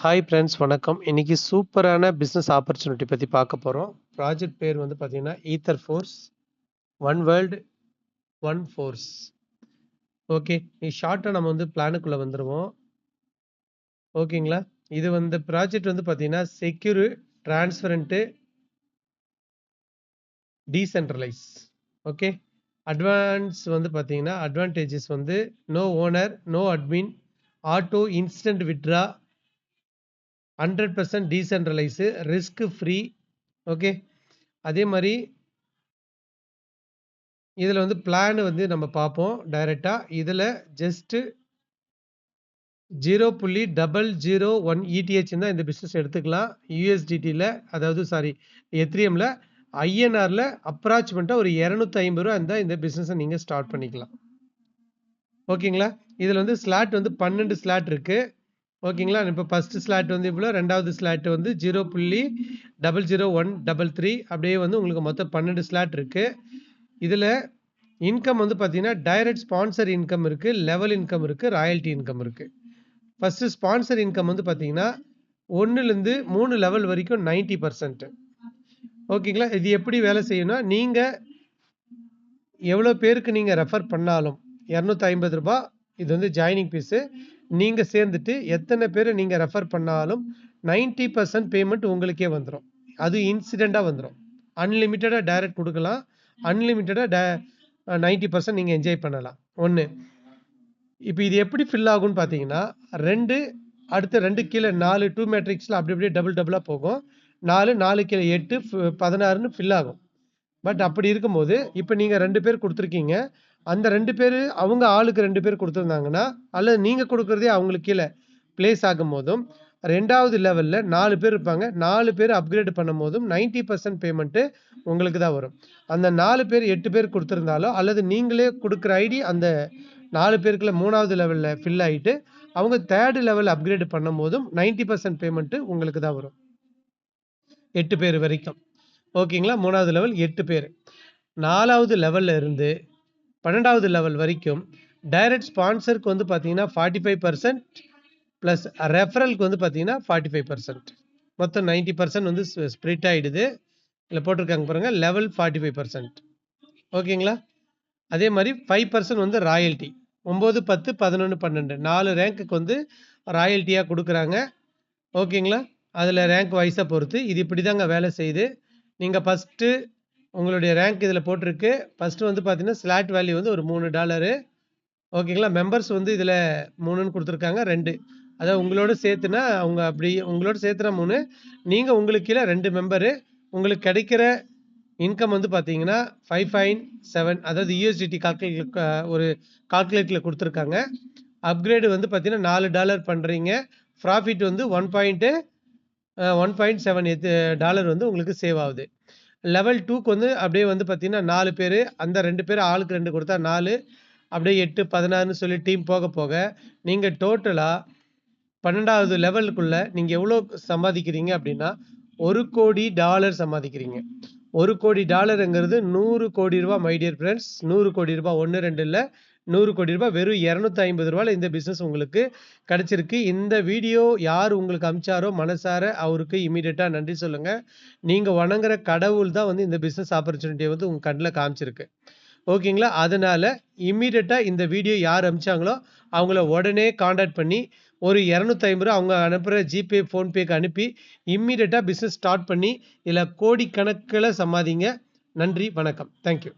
Hi friends வணக்கம். இன்னைக்கு சூப்பரான பிஸ்னஸ் ஆப்பர்ச்சுனிட்டி பற்றி பார்க்க போகிறோம். ப்ராஜெக்ட் பேர் வந்து பார்த்தீங்கன்னா ether force one world one force. Okay, ஷார்ட்டாக நம்ம வந்து பிளானுக்குள்ளே வந்துடுவோம். ஓகேங்களா? இது வந்து ப்ராஜெக்ட் வந்து பார்த்தீங்கன்னா secure, transparent, decentralise. Okay, advance வந்து பார்த்தீங்கன்னா அட்வான்டேஜஸ் வந்து no owner, no admin, auto instant withdraw, 100% decentralise, risk free. Okay, அதே மாதிரி இதில் வந்து பிளான் வந்து நம்ம பார்ப்போம் டைரெக்டாக. இதில் ஜஸ்ட்டு 0.001 ETH தான் இந்த பிஸ்னஸ் எடுத்துக்கலாம். யூஎஸ்டிடியில், அதாவது சாரி எத்ரியமில், ஐஎன்ஆரில் அப்ராக்சிமேட்டாக ஒரு 250 ரூபா இருந்தால் இந்த பிஸ்னஸை நீங்கள் ஸ்டார்ட் பண்ணிக்கலாம். ஓகேங்களா? இதில் வந்து ஸ்லாட் வந்து 12 ஸ்லாட் இருக்குது. ஓகேங்களா? இப்போ ஃபஸ்ட்டு ஸ்லாட் வந்து இவ்வளோ, ரெண்டாவது ஸ்லாட் வந்து 0.00133, அப்படியே வந்து உங்களுக்கு மொத்தம் 12 ஸ்லாட் இருக்குது. இதில் இன்கம் வந்து பார்த்தீங்கன்னா டைரக்ட் ஸ்பான்சர் இன்கம் இருக்குது, லெவல் இன்கம் இருக்குது, ராயல்ட்டி இன்கம் இருக்குது. ஃபஸ்ட்டு ஸ்பான்சர் இன்கம் வந்து பார்த்தீங்கன்னா 1லேருந்து 3 லெவல் வரைக்கும் 90%. ஓகேங்களா? இது எப்படி வேலை செய்யணும்னா, நீங்கள் எவ்வளோ பேருக்கு நீங்கள் ரெஃபர் பண்ணாலும் 250 ரூபா இது வந்து ஜாயினிங் ஃபீஸு. நீங்கள் சேர்ந்துட்டு எத்தனை பேரை நீங்கள் ரெஃபர் பண்ணாலும் 90% பேமெண்ட் உங்களுக்கே வந்துடும். அது இன்சிடெண்ட்டாக வந்துடும். அன்லிமிட்டடாக டைரக்ட் கொடுக்கலாம், அன்லிமிட்டடாக 90% நீங்கள் என்ஜாய் பண்ணலாம். ஒன்று. இப்போ இது எப்படி ஃபில் ஆகும்னு பார்த்தீங்கன்னா, அடுத்த 2 கீழே 4 2 மேட்ரிக்ஸில் அப்படி அப்படியே டபுளாக போகும். 4 கீழே 8 16ன்னு ஃபில் ஆகும். பட் அப்படி இருக்கும்போது இப்போ நீங்கள் 2 பேர் கொடுத்துருக்கீங்க. அந்த 2 பேர் அவங்க ஆளுக்கு 2 பேர் கொடுத்துருந்தாங்கன்னா, அல்லது நீங்கள் கொடுக்குறதே அவங்களுக்கு கீழே பிளேஸ் ஆகும் போதும், 2வது லெவலில் 4 பேர் இருப்பாங்க. 4 பேர் அப்கிரேட் பண்ணும் போதும் 90% பேமெண்ட்டு உங்களுக்கு தான் வரும். அந்த 4 பேர் 8 பேர் கொடுத்துருந்தாலோ, அல்லது நீங்களே கொடுக்குற ஐடி அந்த 4 பேருக்குள்ள 3வது லெவலில் ஃபில் ஆகிட்டு அவங்க 3rd லெவல் அப்கிரேட் பண்ணும் போதும் 90% பேமெண்ட்டு உங்களுக்கு தான் வரும். 8 பேர் வரைக்கும். ஓகேங்களா? 3வது லெவல் 8 பேர். 4வது லெவலில் இருந்து 12வது லெவல் வரைக்கும் டைரக்ட் ஸ்பான்சருக்கு வந்து பார்த்தீங்கன்னா 45%, ப்ளஸ் ரெஃபரலுக்கு வந்து பார்த்தீங்கன்னா 45%. மொத்தம் 90% வந்து ஸ்ப்ரிட் ஆகிடுது. இதில் போட்டிருக்காங்க பாருங்கள், லெவல் 45%. ஓகேங்களா? அதே மாதிரி 5% வந்து ராயல்ட்டி. 9, 10, 11, 12 4 ரேங்க்குக்கு வந்து ராயல்ட்டியாக கொடுக்குறாங்க. ஓகேங்களா? அதில் ரேங்க் வைஸாக பொறுத்து இது இப்படி தாங்க வேலை செய்யுது. நீங்கள் ஃபஸ்ட்டு உங்களுடைய ரேங்க் இதில் போட்டிருக்கு. ஃபஸ்ட்டு வந்து பார்த்தீங்கன்னா ஸ்லாட் வேல்யூ வந்து ஒரு $3. ஓகேங்களா? மெம்பர்ஸ் வந்து இதில் 3ன்னு கொடுத்துருக்காங்க, 2. அதாவது உங்களோட சேர்த்துனா அவங்க அப்படி உங்களோட சேர்த்துனா 3, நீங்கள் உங்களுக்கு கீழே 2 மெம்பரு. உங்களுக்கு கிடைக்கிற இன்கம் வந்து பார்த்தீங்கன்னா 5.7, அதாவது யூஎஸ்டிடி ஒரு கால்குலேட்டில் கொடுத்துருக்காங்க. அப்கிரேடு வந்து பார்த்தீங்கன்னா $4 பண்ணுறீங்க. ப்ராஃபிட் வந்து 1.7 வந்து உங்களுக்கு சேவ் ஆகுது. லெவல் 2க்கு வந்து அப்படியே வந்து பார்த்தீங்கன்னா 4 பேர், அந்த 2 பேர் ஆளுக்கு 2 கொடுத்தா 4, அப்படியே 8, 16ன்னு சொல்லி டீம் போக போக நீங்கள் டோட்டலாக 12வது லெவலுக்குள்ளே நீங்கள் எவ்வளோ சம்பாதிக்கிறீங்க அப்படின்னா $1 கோடி சம்பாதிக்கிறீங்க. $1 கோடிங்கிறது 100 கோடி ரூபா. மை டியர் ஃப்ரெண்ட்ஸ், 100 கோடி ரூபா. 1 2 இல்லை, 100 கோடி ரூபாய் வெறும் 250 ரூபாயில் இந்த பிஸ்னஸ் உங்களுக்கு கிடைச்சிருக்கு. இந்த வீடியோ யார் உங்களுக்கு அமிச்சாரோ மனசார அவருக்கு இமீடியட்டாக நன்றி சொல்லுங்கள். நீங்கள் வணங்குற கடவுள் தான் வந்து இந்த பிஸ்னஸ் ஆப்பர்ச்சுனிட்டியை வந்து உங்கள் கண்ணில் காமிச்சிருக்கு. ஓகேங்களா? அதனால் இம்மீடியட்டாக இந்த வீடியோ யார் அனுப்பிச்சாங்களோ அவங்கள உடனே காண்டாக்ட் பண்ணி ஒரு 250 ரூபா அவங்க அனுப்புகிற ஜிபே, ஃபோன்பேக்கு அனுப்பி இம்மீடியட்டாக பிஸ்னஸ் ஸ்டார்ட் பண்ணி இதில் கோடிக்கணக்கில் சம்பாதிங்க. நன்றி, வணக்கம். தேங்க்யூ.